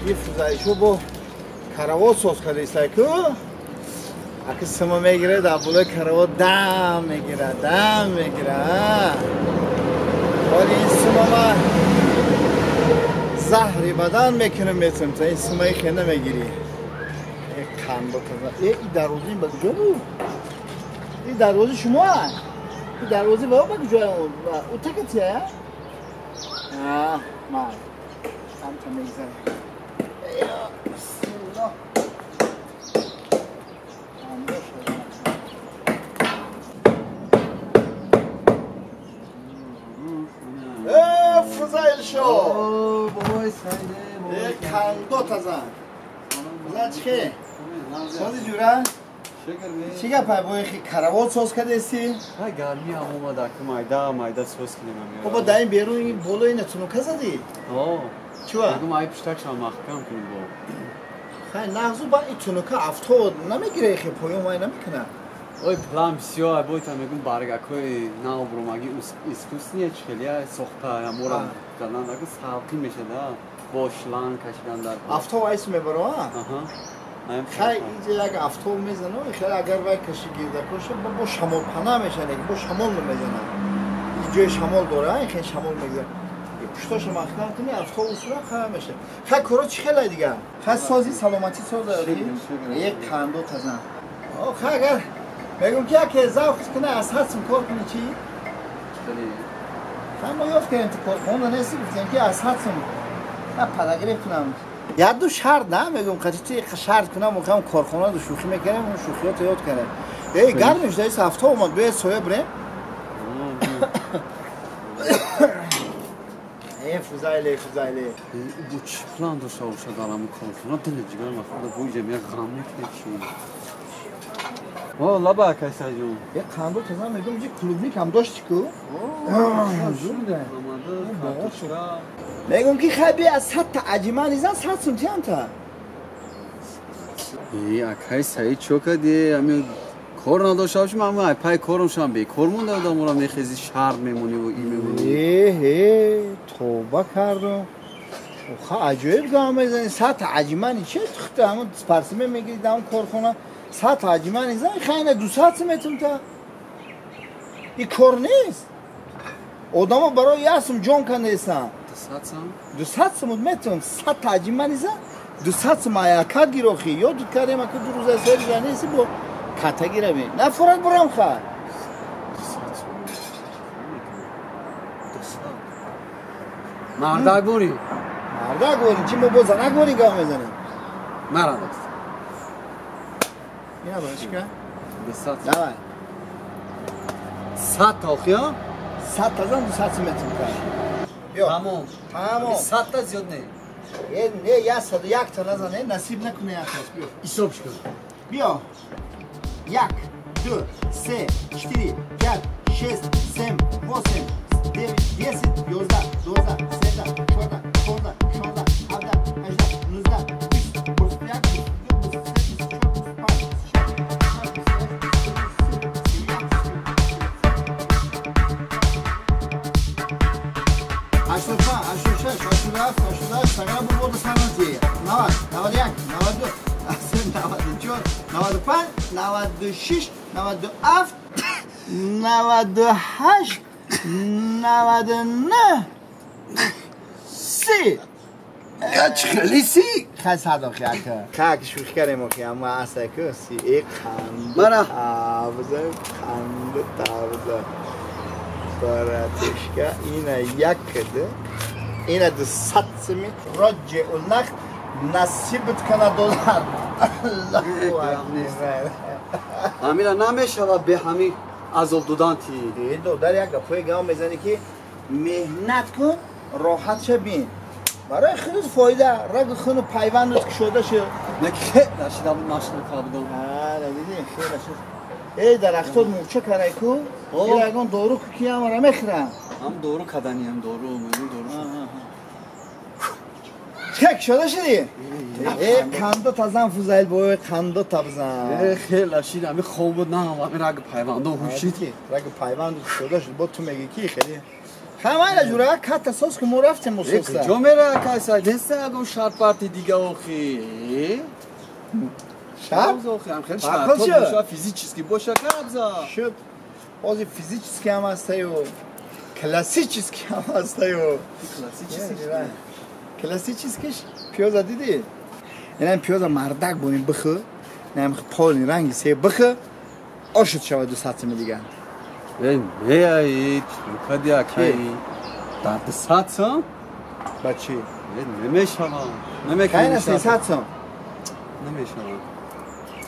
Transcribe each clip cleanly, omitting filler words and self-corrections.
این فضایشو با کراوات ساز کرده ایستای که اگه سما میگیره در بلای کراوات دم میگیره ولی این سما ما زهری بدن میکنه میتونم تا این سمای خیلی نمیگیری این قنبه تازه این دروازه این بگو بود این دروازه شما این دروازه بگو جای اون تکتیه ما سمت میگذاره بسم الله فضایل شو بابای سایده یک کندو تازن بزن چیه؟ سازی جوره؟ چی گپه باید خیلی کراوات ساز کرده ایستی؟ ها گرمی هم اومده که مایده سوز کنیم بابا در این بیرون این بولو اینه تونوکه زدی؟ چوه؟ بگم ای پشتکش هم محکم کنیم با خیلی نغزو با این تونوکه افتاد نمیگیره خیلی پایون مای نمیکنه اوی پلان بسیار باید هم میگم برگاکوی ناو بروماگی اسکوسنیه چکلیه سخته یا مورم کردن اگه سالقی میشه ده با شلان کشیدن در افتاد ایس میبره ها؟ خیلی اینجا یک افتاد میزنه خیلی اگر وای کشی گیرده کشه با شمال پناه میشنه با شمال نمیزنه اینجای شمال داره خیلی شمال میگیره پشتاش محکم کنی افتاد اصولا خیلی میشه خیلی کرا چی خیلی دیگه خیلی سازی سلامتی ساز داری یک کندو تزن خیلی اگر بگم که زوق کنه از حدسم کار کنی چی؟ خیلی ما یافت کنیم تو کارخونه نیستی گفتیم که از حدسم من پدگیری کنم یاد دو شرط نه بگم خطی شرط کنم میخوام کارخونه دو شوخی میکنم اون شوخیات یاد کنم ای گرمش دایس هفته اومد به سویا بریم ای فضایله بو چی پلان داشته باشه دارم کارخونه دل جگر مخواد بو جمعه غمه کنی لبا کیسا جون یک کندو تازه میگم چه کلوبنیک هم داشتی که میگم که خیلی از سطح عجیمه نیزن 100 سنتی هم تا ای اکای سعید چوکا دی امی کار نداشته باشم اما پای کارم شام بی کار مونده بودم اونم میخیزی شرق میمونی و این میمونی توبه کردم خیلی عجیب گام میزنی سطح عجیمه چه تخته همون پرسیمه میگیری در اون کارخونه سطح عجیمه نیزن خیلی 200 میتونم تا این کار نیست آدم برای یاسم جان کنده ایستن 200 میتونم سطح عجیمه نیزن 200 مایاکت گیروخی یا دود کردیم اکو دو روزه سری جانی ایسی با کتا گیره بین نه فرق برام خواه مرده گوری چی ما با زنه گوری گاه میزنیم مرده اینا باید چی که؟ 100 تا خیا؟ 100 تا زن 200 متر کرد تمام 100 تا زیاد نه نه یا 101 تا نزنه نصیب نکنه یک راست بیا حسابش کن بیا 1 2 3 4 5 6 7 8 9 10 11 12 13 14 15 16 17 18 19 سگرم بود سنتی 90 91 92 94 95 96 97 98 99 30 خیلی سی خیلی صدا خیلی که شوخی کردیم که اما اصلا که سی ای خنده تابزه خنده تابزه براتشکه اینه یک کده اینه 200 سمی رجع النخ نصیبت کنه دلار امیره نمیشه به همین عذاب دادن تی در یک گپای گام میزنی که مهنت کن راحت شه بین برای خیلی فایده رگ خون پیوندت که شده شه نکه نشیدم ناشنه کابدم نمیدی خیلی شد ای درختات موچه کنه کو این رگان دارو که هم را میخرم هم دارو کدنی هم دارو چک شده شدی؟ ای کندو تازن فوزایل بای کندو تبزن خیلی شید همه خوب بود نه همه رگ پیوند و هوشید رگ پیوند شده شد با تو میگی کی خیلی Хамайна ҷура катта сос ки мо рафтем мусоса. کجا میره کاسا دسته اگه شرط پارتی دیگه آخی شب آخی هم خیلی فرق شرط چیه؟ باشه فیزیکیسکی باشه کابزا شد بازی فیزیکیسکی هم هسته و کلاسیکیسکی هم هسته و کلاسیکیسکیش پیازا دیدی؟ این پیازا مردک بونیم بخو نیم پالی رنگی سی بخو آشد شود 200 سم دیگه نه ایت کدی اکی درد سات سم با چی؟ نمیشه خیلی 300 سم نمیشه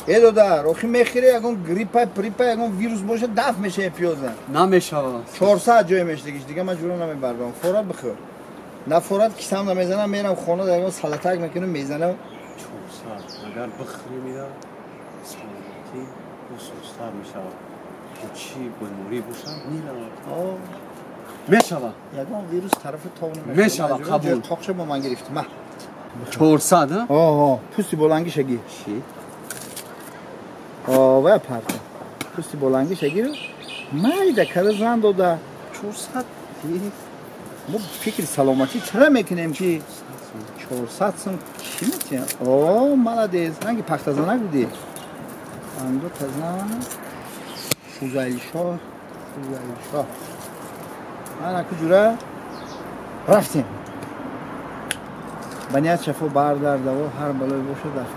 ای دادا روخی میخیره اگه گریپای پریپای اگه ویروس باشه دفع میشه پیازا نمیشه 400 جای میشه دیگه من جورا نمیبرم فورات بخور نه فورات کیسم نمیزنم میرم خونه در سالتک میکنم میزنم 400 اگر بخری میره سالتی بسوستر میشه چی بلموری باشه میره میشه یگان ویروس طرف تاون میشه قبول تاقشه با من گرفتم 400 ها پوستی بلنگی شگیر چی و پرتا پوستی بلنگی شگیر مایده کده زن داده 400 ما فکر سلامتی چرا میکنیم که 400 سم چی میتیم مالدیز هنگی پخت زنک بودی اندو تزن خوزایل شاه من اکو جوره رفتیم بنیاد شفا بردارده و هر بلای باشه دفت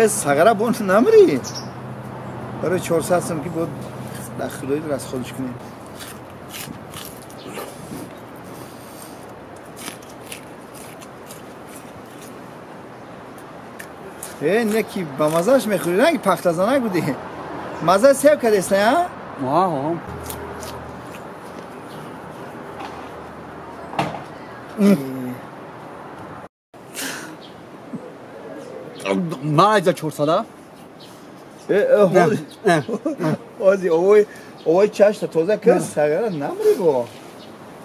سگره بون نمری برای 400 سم که بود داخلی رو از خودش کنیم نکی با مزهش میخوری نه که پخت زنک بودی مزه سیب کرده است ها؟ واه ما ایجا 400 آزی اوی چشت تازه کس سگره نمری با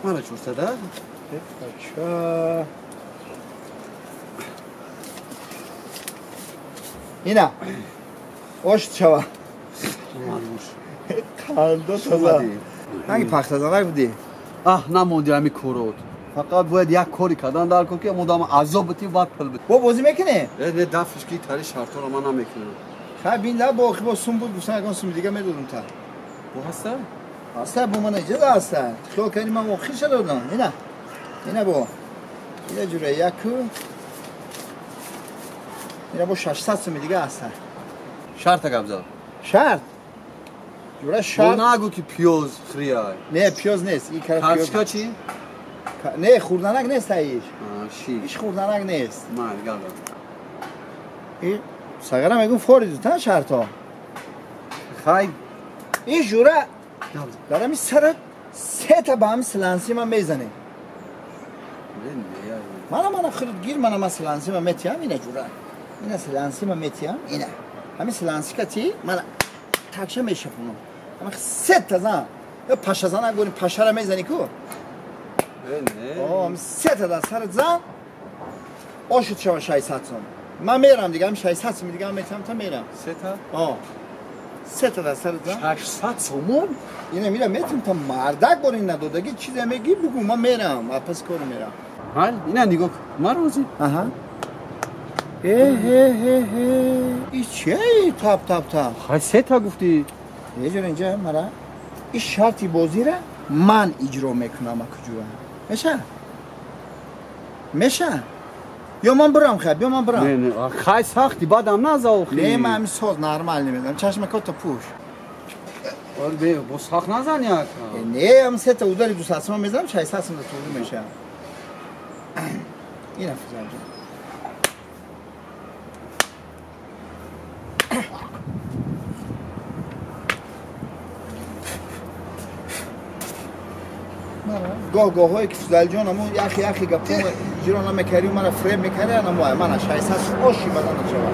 من 400 بچه اینا آشت شوا قلدو تازه هنگی پخت زنک بودی نموندی همی کورود فقط باید یک کاری کردن در کن که مدام عذاب بتی باید پل بتی با بازی میکنه؟ نه دفعش که تاری شرطا رو من نمیکنم خب این ده با سوم بود گوشتن اگه سوم دیگه میدادم تا با هسته؟ هسته با من اجازه هسته خیال کنی من واقعی شده دادم اینا با اینا جوره یکو اینا با 600 سوم دیگه هسته شرط قبضا شرط جوره شرط نگو که پیاز خریای نه پیاز نیست این کار پیاز پرچکا چی؟ نه خوردنک نیست ایش شی ایش خوردنک نیست من گلم این سگره میگون فوری تا شرط ها خیلی این جوره دارم این سر 3 تا با هم سلنسی من میزنه من خرید گیر من سلنسی من میتیم اینه جوره اینه سلنسی من میتیم اینه همین سلنسی که چی من تکشه میشپونم اما 3 تا زن یا پشه زن اگه پشه را میزنی کو هم 3 تا در سر زن آشد شما 600 سم من میرم دیگه هم 600 سم دیگه هم میتیم تا میرم 3 تا 3 تا در سر زن 800 سومون اینه میرم میتونم تا مردک بارین ندادگی چیزی میگی بگو من میرم واپس کارو میرم حال اینا نگاه من روزی این چیه تاب خیلی 3 تا گفتی یه جور اینجا مرا این شرطی بازی را من اجرا میکنم کجا میشه یا من برم خب یا من برم نه خیلی سختی بعدم نزاوخی نه من همین ساز نرمال نمیدم چشم کتا پوش با سخت نزن یک نه هم 3 تا اوداری 200 سم میزنم 600 سم طول میشه این افزار جان گاه هایی که فضل جان همون یخی گپون جیران میکردی و من فریب میکردی من 600 آشی بدن نشود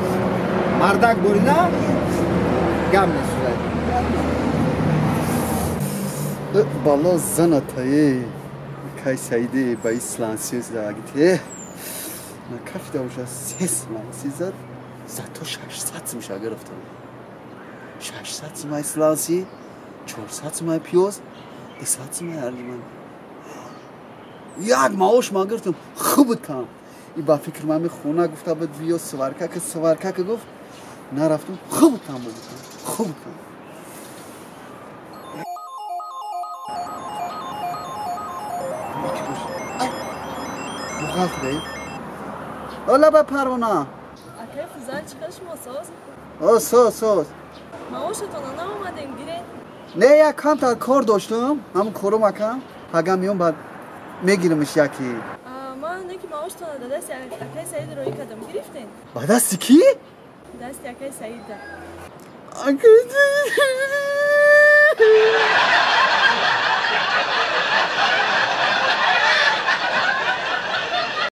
مردک بوری نه گم نیست بالا زن اتایی کای سعیده با اسلانسیوز داگیته نکفی داوجا سیس لانسی زد تو 600 میشه گرفتم 600 مای اسلانسی 400 مای پیوز 200 مای ارجمن یک معاش ما گرفتم خوب کام این با فکر من خونه گفته بود بیو سوارکا که گفت نرفتم خوب کام بود خوب کام مخالف دهی اولا با پروانه اکه فوزن چیکارش ما ساز معاشتون نامدین گیرین نه یک کم تا کار داشتم همون کارو مکم هگم میام بعد میگیرمش یکی ما نکی معاشتون دا دست اکه سعید روی کدام گرفتین با دست کی؟ دست اکه سعید اکه